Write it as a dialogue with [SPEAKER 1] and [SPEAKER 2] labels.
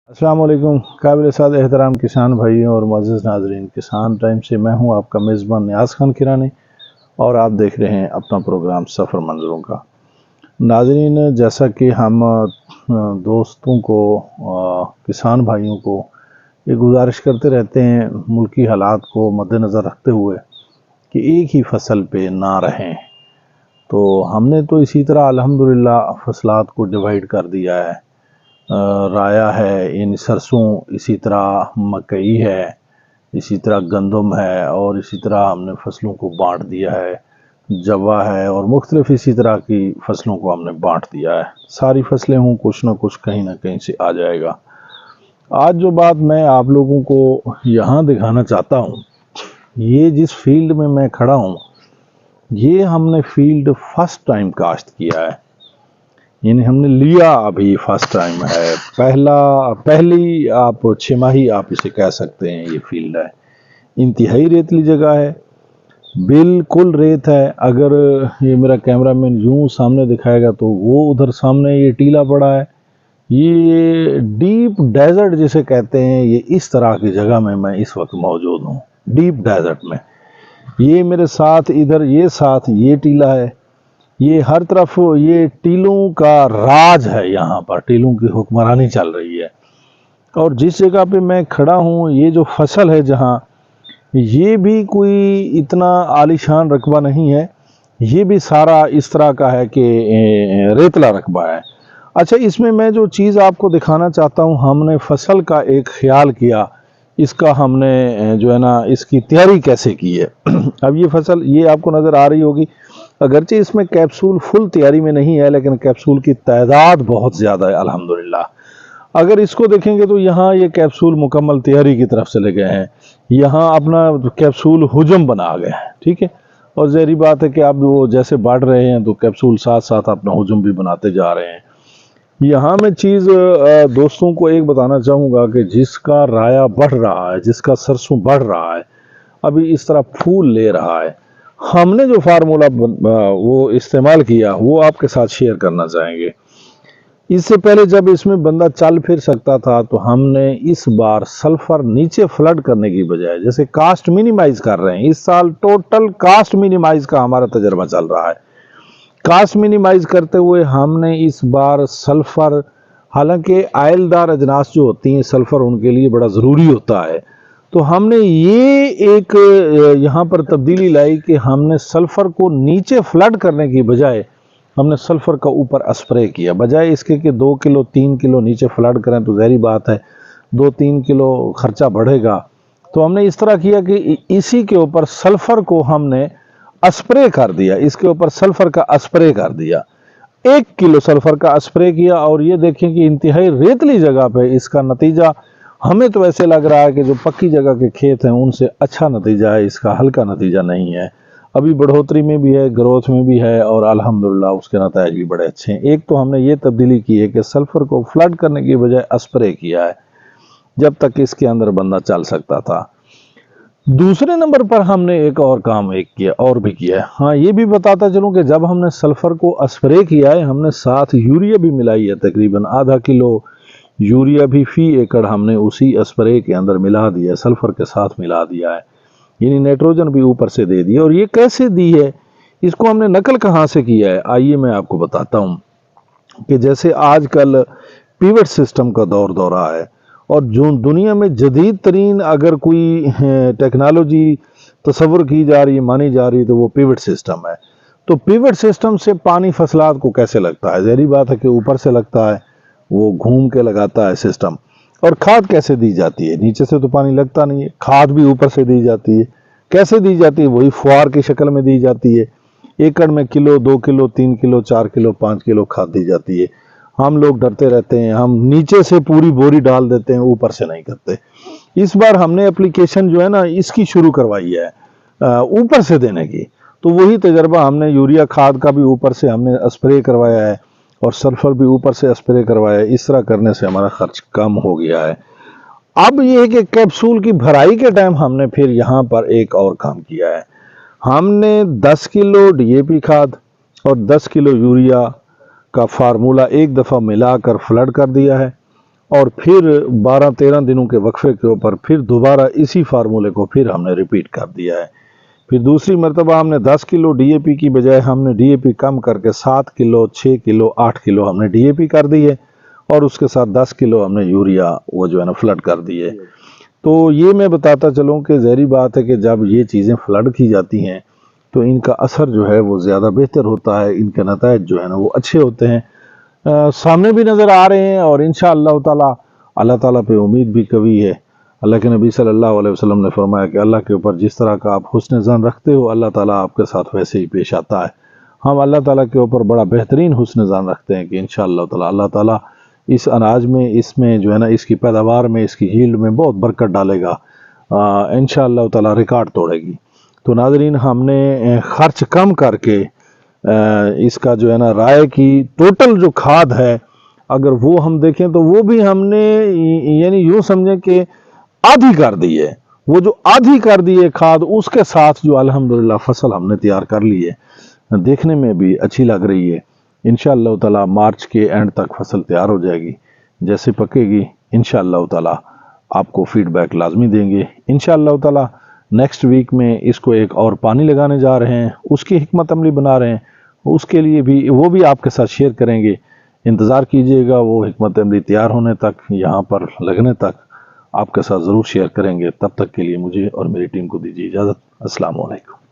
[SPEAKER 1] अस्सलाम वालेकुम काबिल साद एहतराम किसान भाइयों और मुअज़्ज़िज़ नाज़रीन, किसान टाइम से मैं हूं आपका मेज़बान नियाज़ खान किरानी और आप देख रहे हैं अपना प्रोग्राम सफ़र मंज़रों का। नाज़रीन, जैसा कि हम दोस्तों को किसान भाइयों को ये गुजारिश करते रहते हैं मुल्की हालात को मद्देनज़र रखते हुए कि एक ही फसल पे ना रहें, तो हमने तो इसी तरह अल्हम्दुलिल्लाह फसलात को डिवाइड कर दिया है। राया है, इन सरसों, इसी तरह मकई है, इसी तरह गंदम है और इसी तरह हमने फसलों को बांट दिया है। जवा है और मुख्तलिफ इसी तरह की फसलों को हमने बांट दिया है। सारी फसलें हों, कुछ ना कुछ कहीं ना कहीं से आ जाएगा। आज जो बात मैं आप लोगों को यहाँ दिखाना चाहता हूँ, ये जिस फील्ड में मैं खड़ा हूँ, ये हमने फील्ड फर्स्ट टाइम काश्त किया है। यानी हमने लिया अभी फर्स्ट टाइम है, पहली आप छमाही आप इसे कह सकते हैं। ये फील्ड है, इंतहाई रेतली जगह है, बिल्कुल रेत है। अगर ये मेरा कैमरामैन यूं सामने दिखाएगा तो वो उधर सामने ये टीला पड़ा है। ये डीप डेजर्ट जिसे कहते हैं, ये इस तरह की जगह में मैं इस वक्त मौजूद हूँ, डीप डेजर्ट में। ये मेरे साथ इधर ये टीला है, ये हर तरफ ये टीलों का राज है। यहाँ पर टीलों की हुक्मरानी चल रही है। और जिस जगह पे मैं खड़ा हूँ, ये जो फसल है जहाँ, ये भी कोई इतना आलीशान रकबा नहीं है, ये भी सारा इस तरह का है कि रेतला रकबा है। अच्छा, इसमें मैं जो चीज़ आपको दिखाना चाहता हूँ, हमने फसल का एक ख्याल किया, इसका हमने जो है ना इसकी तैयारी कैसे की है। अब ये फसल ये आपको नज़र आ रही होगी, अगरचे इसमें कैप्सूल फुल तैयारी में नहीं है, लेकिन कैप्सूल की तादाद बहुत ज़्यादा है अल्हम्दुलिल्लाह। अगर इसको देखेंगे तो यहाँ ये कैप्सूल मुकम्मल तैयारी की तरफ चले गए हैं, यहाँ अपना कैप्सूल हुजम बना गए हैं। ठीक है, और ज़हरी बात है कि आप वो जैसे बांट रहे हैं तो कैप्सूल साथ साथ अपना हुजम भी बनाते जा रहे हैं। यहाँ मैं चीज़ दोस्तों को एक बताना चाहूँगा कि जिसका राया बढ़ रहा है, जिसका सरसों बढ़ रहा है, अभी इस तरह फूल ले रहा है, हमने जो फार्मूला वो इस्तेमाल किया वो आपके साथ शेयर करना चाहेंगे। इससे पहले जब इसमें बंदा चल फिर सकता था, तो हमने इस बार सल्फर नीचे फ्लड करने की बजाय जैसे कास्ट मिनिमाइज कर रहे हैं, इस साल टोटल कास्ट मिनिमाइज का हमारा तजर्बा चल रहा है। कास्ट मिनिमाइज करते हुए हमने इस बार सल्फर, हालांकि आयलदार अजनास जो होती हैं सल्फर उनके लिए बड़ा ज़रूरी होता है, तो हमने ये एक यहाँ पर तब्दीली लाई कि हमने सल्फ़र को नीचे फ्लड करने की बजाय हमने सल्फ़र का ऊपर स्प्रे किया। बजाय इसके कि 2 किलो 3 किलो नीचे फ्लड करें तो ज़ाहिर बात है 2-3 किलो खर्चा बढ़ेगा, तो हमने इस तरह किया कि इसी के ऊपर सल्फ़र को हमने स्प्रे कर दिया, इसके ऊपर सल्फ़र का स्प्रे कर दिया। 1 किलो सल्फ़र का स्प्रे किया और ये देखें कि इंतहाई रेतली जगह पे इसका नतीजा हमें तो ऐसे लग रहा है कि जो पक्की जगह के खेत हैं उनसे अच्छा नतीजा है, इसका हल्का नतीजा नहीं है। अभी बढ़ोतरी में भी है, ग्रोथ में भी है और अल्हम्दुलिल्लाह उसके नतीजे भी बड़े अच्छे हैं। एक तो हमने ये तब्दीली की है कि सल्फ़र को फ्लड करने की बजाय स्प्रे किया है, जब तक इसके अंदर बंदा चल सकता था। दूसरे नंबर पर हमने एक और काम भी किया है। हाँ, ये भी बताता चलूँ कि जब हमने सल्फ़र को स्प्रे किया है, हमने साथ यूरिया भी मिलाई है, तकरीबन आधा किलो यूरिया भी फी एकड़ हमने उसी स्प्रे के अंदर मिला दिया है, सल्फ़र के साथ मिला दिया है, यानी नाइट्रोजन भी ऊपर से दे दी। और ये कैसे दी है, इसको हमने नकल कहाँ से किया है, आइए मैं आपको बताता हूँ। कि जैसे आजकल पिवट सिस्टम का दौर आ है, और जो दुनिया में जदीद तरीन अगर कोई टेक्नोलॉजी तस्वुर की जा रही है, मानी जा रही है, तो वो पिवट सिस्टम है। तो पिवट सिस्टम से पानी फसलात को कैसे लगता है, ज़ाहिर बात है कि ऊपर से लगता है, वो घूम के लगाता है सिस्टम। और खाद कैसे दी जाती है, नीचे से तो पानी लगता नहीं है, खाद भी ऊपर से दी जाती है। कैसे दी जाती है, वही फुहार की शक्ल में दी जाती है। एकड़ में kilo 2 kilo 3 kilo 4 kilo 5 kilo खाद दी जाती है। हम लोग डरते रहते हैं, हम नीचे से पूरी बोरी डाल देते हैं, ऊपर से नहीं करते। इस बार हमने एप्लीकेशन जो है ना इसकी शुरू करवाई है ऊपर से देने की, तो वही तजर्बा हमने यूरिया खाद का भी ऊपर से हमने स्प्रे करवाया है और सल्फर भी ऊपर से स्प्रे करवाया है। इस तरह करने से हमारा खर्च कम हो गया है। अब ये है कि कैप्सूल की भराई के टाइम हमने फिर यहाँ पर एक और काम किया है। हमने 10 किलो डीएपी खाद और 10 किलो यूरिया का फार्मूला एक दफ़ा मिलाकर फ्लड कर दिया है اور پھر 12-13 دنوں کے وقفے کے اوپر پھر دوبارہ اسی فارمولے کو پھر ہم نے ریپیٹ کر دیا ہے۔ پھر دوسری مرتبہ ہم نے 10 کلو ڈی اے پی کی بجائے ہم نے ڈی اے پی کم کر کے 7 کلو 6 کلو 8 کلو ہم نے ڈی اے پی کر دی ہے، اور اس کے ساتھ 10 کلو ہم نے یوریا وہ جو ہے نا فلڈ کر دی ہے۔ تو یہ میں بتاتا چلوں کہ ظاہری بات ہے کہ جب یہ چیزیں فلڈ کی جاتی ہیں تو ان کا اثر جو ہے وہ زیادہ بہتر ہوتا ہے، ان کے نتائج جو ہے نا وہ اچھے ہوتے ہیں، سامنے بھی نظر آ رہے ہیں، اور انشاءاللہ تعالی اللہ تعالیٰ پہ امید بھی قوی ہے۔ اللہ کے نبی صلی اللہ علیہ وسلم نے فرمایا کہ اللہ کے اوپر جس طرح کا آپ حسن ظن رکھتے ہو اللہ تعالیٰ آپ کے ساتھ ویسے ہی پیش آتا ہے۔ ہم اللہ تعالیٰ کے اوپر بڑا بہترین حسن ظن رکھتے ہیں کہ انشاءاللہ تعالیٰ اللہ تعالیٰ اس اناج میں، اس میں جو ہے نا اس کی پیداوار میں، اس کی ہیلڈ میں بہت برکت ڈالے گا، انشاءاللہ تعالیٰ ریکارڈ توڑے گی۔ تو ناظرین، ہم نے خرچ کم کر کے اس کا جو ہے نا رائے کی ٹوٹل جو کھاد ہے اگر وہ ہم دیکھیں تو وہ بھی ہم نے یعنی یوں سمجھیں کہ آدھی کر دی ہے۔ وہ جو آدھی کر دی ہے کھاد، اس کے ساتھ جو الحمدللہ فصل ہم نے تیار کر لی ہے، دیکھنے میں بھی اچھی لگ رہی ہے۔ انشاءاللہ تعالیٰ مارچ کے اینڈ تک فصل تیار ہو جائے گی، جیسے پکے گی انشاءاللہ تعالیٰ آپ کو فیڈ بیک لازمی دیں گے۔ انشاءاللہ تعالیٰ نیکسٹ ویک میں اس کو ایک اور پانی لگانے جا رہے ہیں، اس کی حکمت عملی بنا رہے ہیں، اس کے لیے بھی وہ بھی آپ کے ساتھ شیئر کریں گے۔ انتظار کیجئے گا، وہ حکمت عملی تیار ہونے تک، یہاں پر لگنے تک آپ کے ساتھ ضرور شیئر کریں گے۔ تب تک کے لیے مجھے اور میری ٹیم کو دیجیے اجازت۔ السلام علیکم۔